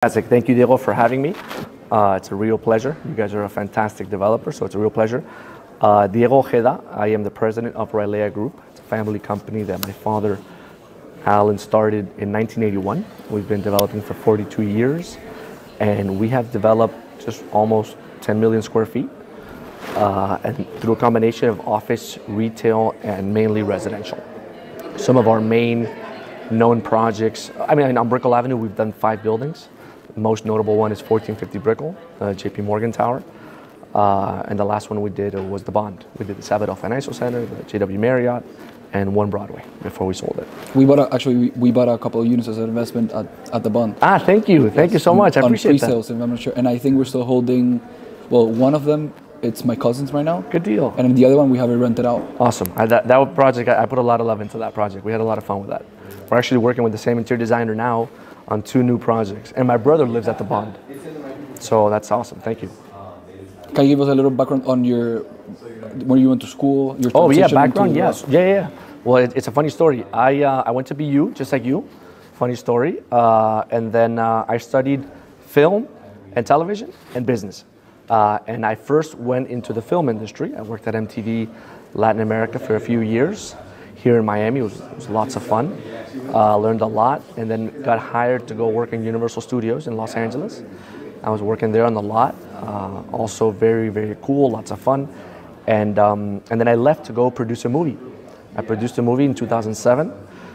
Fantastic. Thank you, Diego, for having me. It's a real pleasure. You guys are a fantastic developer, so it's a real pleasure. Diego Ojeda, I am the president of Rylea Group. It's a family company that my father, Alan, started in 1981. We've been developing for 42 years, and we have developed just almost 10 million square feet, and through a combination of office, retail, and mainly residential. Some of our main known projects, on Brickell Avenue, we've done 5 buildings. The most notable one is 1450 Brickell, JP Morgan Tower. And the last one we did was the Bond. We did the Sabadell Financial Center, the JW Marriott, and One Broadway before we sold it. We bought a couple of units as an investment at the Bond. Thank you. Thank you so much. I appreciate that. On pre-sales, if I'm not sure. And I think we're still holding, well, one of them, it's my cousin's right now. Good deal. And then the other one, we have it rented out. Awesome. That project, I put a lot of love into that project. We had a lot of fun with that. We're actually working with the same interior designer now on 2 new projects. And my brother lives at the Bond. So that's awesome. Thank you. Can you give us a little background on when you went to school? Your background, yes. Yeah. Well, it's a funny story. I went to BU, just like you. Funny story. And then I studied film and television and business. And I first went into the film industry. I worked at MTV Latin America for a few years here in Miami. It was lots of fun. Learned a lot, and then got hired to go work in Universal Studios in Los Angeles. I was working there on the lot. Also very, very cool, lots of fun. And then I left to go produce a movie. I produced a movie in 2007.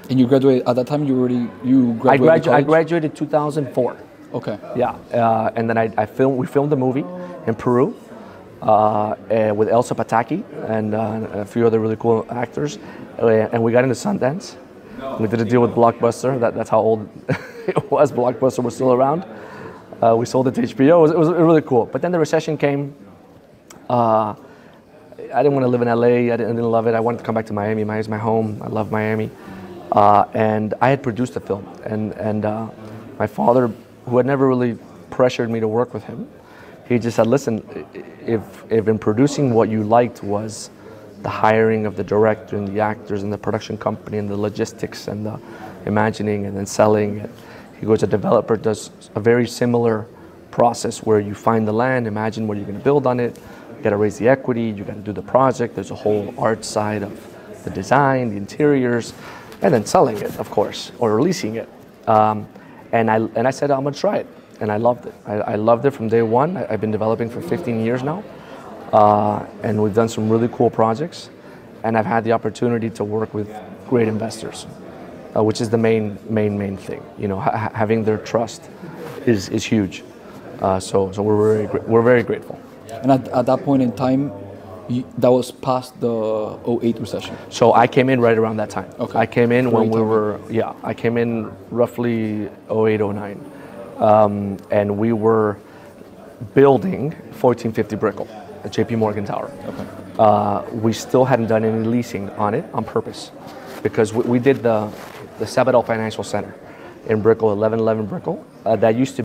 And you graduated, at that time you graduated I graduated 2004. Okay. Yeah, and then we filmed the movie in Peru with Elsa Pataki and a few other really cool actors. And we got into Sundance. We did a deal with Blockbuster. That's how old it was. Blockbuster was still around. We sold it to HBO. It was really cool. But then the recession came. I didn't want to live in LA. I didn't love it. I wanted to come back to Miami. Miami's my home. I love Miami. And I had produced a film. And my father, who had never really pressured me to work with him, he just said, listen, if in producing what you liked was the hiring of the director and the actors and the production company and the logistics and the imagining and then selling it, he goes, a developer does a very similar process where you find the land, imagine what you're going to build on it, you got to raise the equity, you got to do the project, there's a whole art side of the design, the interiors, and then selling it, of course, or releasing it. And I said, I'm going to try it. And I loved it. I loved it from day one. I've been developing for 15 years now. And we've done some really cool projects. And I've had the opportunity to work with great investors, which is the main thing. You know, having their trust is huge. So we're very grateful. And at that point in time, that was past the 2008 recession. So I came in right around that time. Okay. I came in when I came in roughly 2008, 2009. And we were building 1450 Brickell, at JP Morgan Tower. Okay. We still hadn't done any leasing on it on purpose because we did the Sabadell Financial Center in Brickell, 1111 Brickell. That used to